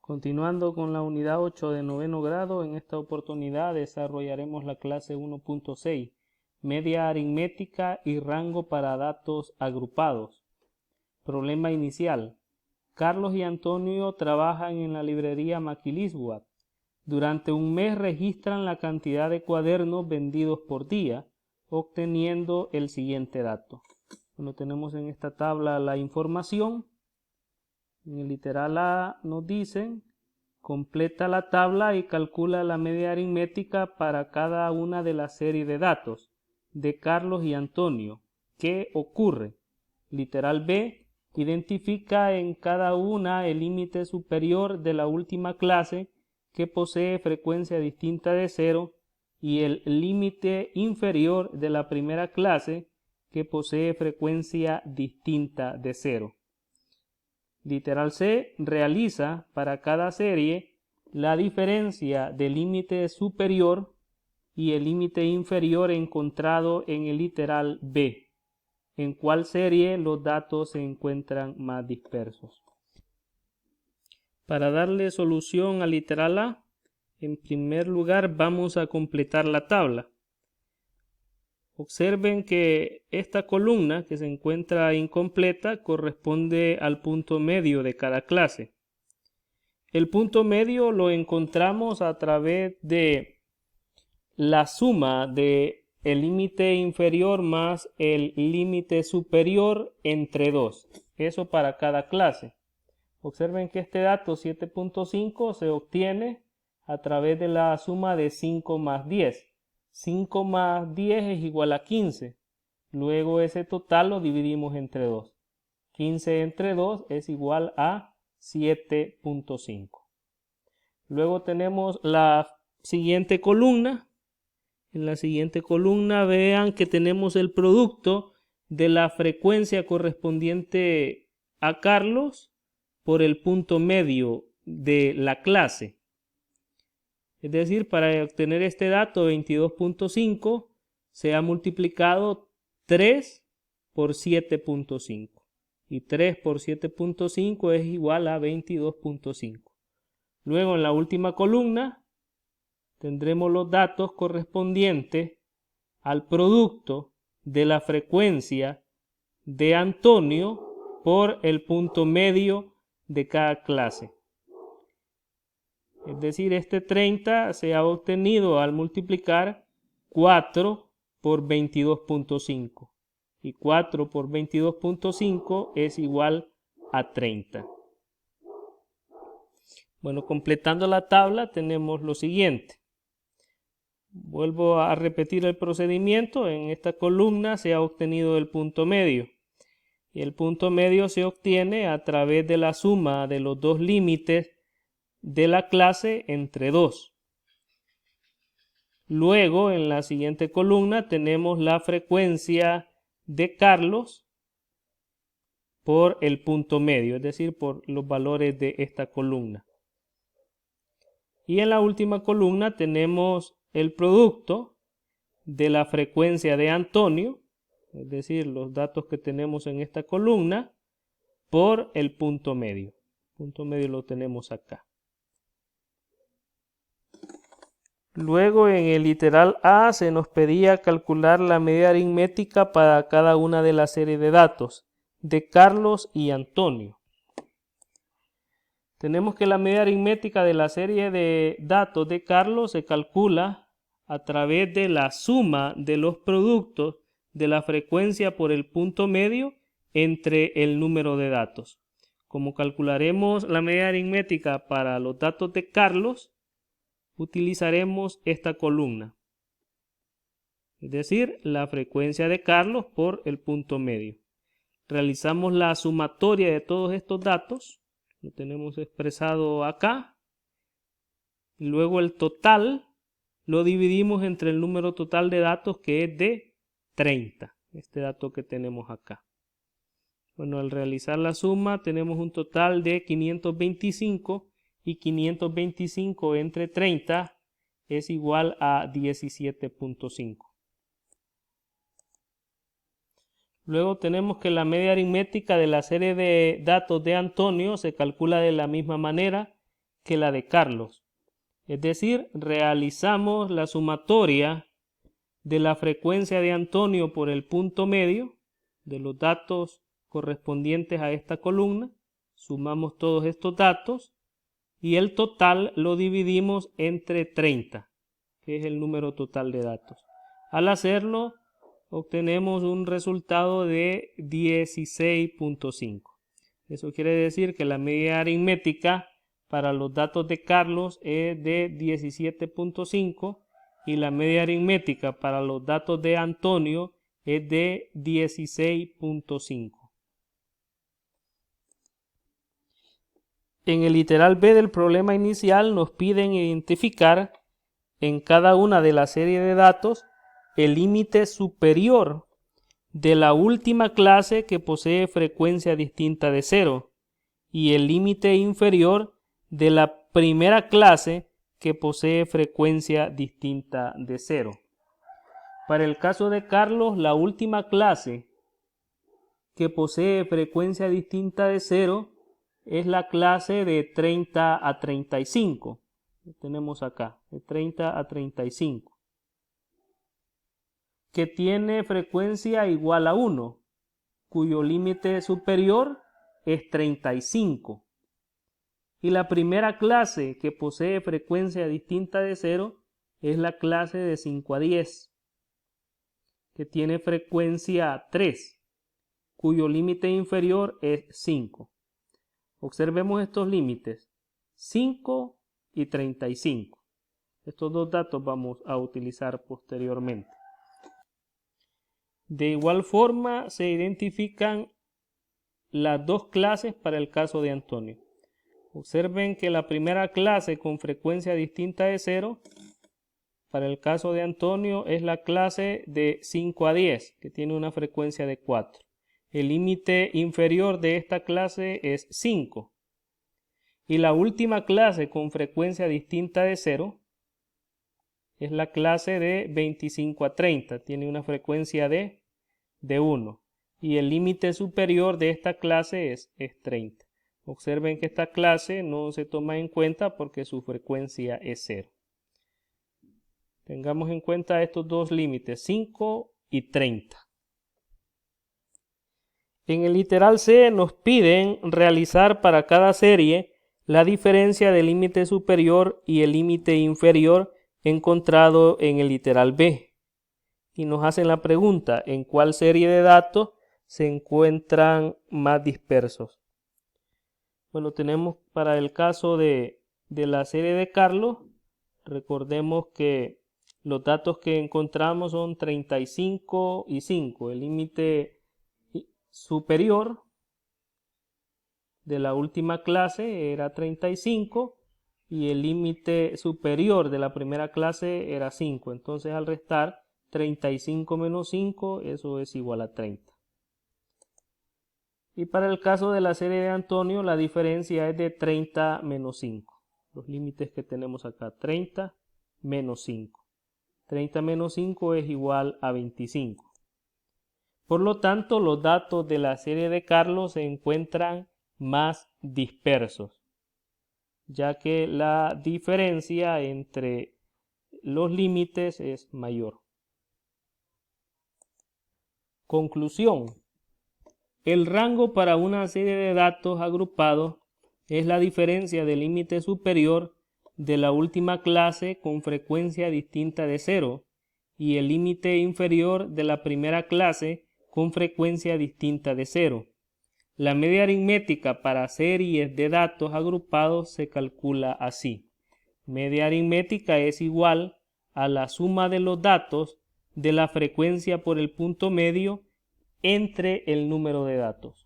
Continuando con la unidad 8 de noveno grado, en esta oportunidad desarrollaremos la clase 1.6, media aritmética y rango para datos agrupados. Problema inicial. Carlos y Antonio trabajan en la librería Maquilisboa. Durante un mes registran la cantidad de cuadernos vendidos por día, obteniendo el siguiente dato. Bueno, tenemos en esta tabla la información. En el literal A nos dicen, completa la tabla y calcula la media aritmética para cada una de la serie de datos de Carlos y Antonio. ¿Qué ocurre? Literal B, identifica en cada una el límite superior de la última clase que posee frecuencia distinta de 0 y el límite inferior de la primera clase que posee frecuencia distinta de 0. Literal C, realiza para cada serie la diferencia del límite superior y el límite inferior encontrado en el literal B, en cuál serie los datos se encuentran más dispersos. Para darle solución al literal A, en primer lugar vamos a completar la tabla. Observen que esta columna que se encuentra incompleta corresponde al punto medio de cada clase. El punto medio lo encontramos a través de la suma de el límite inferior más el límite superior entre 2. Eso para cada clase. Observen que este dato 7.5 se obtiene a través de la suma de 5 más 10. 5 más 10 es igual a 15. Luego ese total lo dividimos entre 2. 15 entre 2 es igual a 7.5. Luego tenemos la siguiente columna. En la siguiente columna vean que tenemos el producto de la frecuencia correspondiente a Carlos por el punto medio de la clase. Es decir, para obtener este dato 22.5 se ha multiplicado 3 por 7.5 y 3 por 7.5 es igual a 22.5. Luego en la última columna tendremos los datos correspondientes al producto de la frecuencia de Antonio por el punto medio de cada clase. Es decir, este 30 se ha obtenido al multiplicar 4 por 22.5. Y 4 por 22.5 es igual a 30. Bueno, completando la tabla tenemos lo siguiente. Vuelvo a repetir el procedimiento. En esta columna se ha obtenido el punto medio. Y el punto medio se obtiene a través de la suma de los dos límites de la clase entre 2. Luego en la siguiente columna tenemos la frecuencia de Carlos por el punto medio, es decir, por los valores de esta columna. Y en la última columna tenemos el producto de la frecuencia de Antonio, es decir, los datos que tenemos en esta columna, por el punto medio. El punto medio lo tenemos acá. Luego en el literal A se nos pedía calcular la media aritmética para cada una de las series de datos de Carlos y Antonio. Tenemos que la media aritmética de la serie de datos de Carlos se calcula a través de la suma de los productos de la frecuencia por el punto medio entre el número de datos. Como calcularemos la media aritmética para los datos de Carlos, utilizaremos esta columna, es decir, la frecuencia de Carlos por el punto medio. Realizamos la sumatoria de todos estos datos, lo tenemos expresado acá, y luego el total lo dividimos entre el número total de datos, que es de 30, este dato que tenemos acá. Bueno, al realizar la suma tenemos un total de 525 y 525 entre 30 es igual a 17.5. Luego tenemos que la media aritmética de la serie de datos de Antonio se calcula de la misma manera que la de Carlos. Es decir, realizamos la sumatoria de la frecuencia de Antonio por el punto medio de los datos correspondientes a esta columna. Sumamos todos estos datos y el total lo dividimos entre 30, que es el número total de datos. Al hacerlo, obtenemos un resultado de 16.5. Eso quiere decir que la media aritmética para los datos de Carlos es de 17.5 y la media aritmética para los datos de Antonio es de 16.5. En el literal B del problema inicial nos piden identificar en cada una de las series de datos el límite superior de la última clase que posee frecuencia distinta de 0 y el límite inferior de la primera clase que posee frecuencia distinta de 0. Para el caso de Carlos, la última clase que posee frecuencia distinta de 0 es la clase de 30 a 35. Lo tenemos acá, de 30 a 35. Que tiene frecuencia igual a 1, cuyo límite superior es 35. Y la primera clase que posee frecuencia distinta de 0 es la clase de 5 a 10, que tiene frecuencia 3, cuyo límite inferior es 5. Observemos estos límites, 5 y 35. Estos dos datos vamos a utilizar posteriormente. De igual forma se identifican las dos clases para el caso de Antonio. Observen que la primera clase con frecuencia distinta de 0 para el caso de Antonio es la clase de 5 a 10, que tiene una frecuencia de 4. El límite inferior de esta clase es 5. Y la última clase con frecuencia distinta de 0 es la clase de 25 a 30. Tiene una frecuencia de 1. Y el límite superior de esta clase es 30. Observen que esta clase no se toma en cuenta porque su frecuencia es 0. Tengamos en cuenta estos dos límites, 5 y 30. En el literal C nos piden realizar para cada serie la diferencia del límite superior y el límite inferior encontrado en el literal B. Y nos hacen la pregunta, ¿en cuál serie de datos se encuentran más dispersos? Bueno, tenemos para el caso de la serie de Carlos, recordemos que los datos que encontramos son 35 y 5. El límite superior de la última clase era 35 y el límite superior de la primera clase era 5. Entonces al restar 35 menos 5, eso es igual a 30. Y para el caso de la serie de Antonio, la diferencia es de 30 menos 5. Los límites que tenemos acá, 30 menos 5. 30 menos 5 es igual a 25. Por lo tanto, los datos de la serie de Carlos se encuentran más dispersos, ya que la diferencia entre los límites es mayor. Conclusión. El rango para una serie de datos agrupados es la diferencia del límite superior de la última clase con frecuencia distinta de 0 y el límite inferior de la primera clase con frecuencia distinta de 0. La media aritmética para series de datos agrupados se calcula así. Media aritmética es igual a la suma de los datos de la frecuencia por el punto medio entre el número de datos.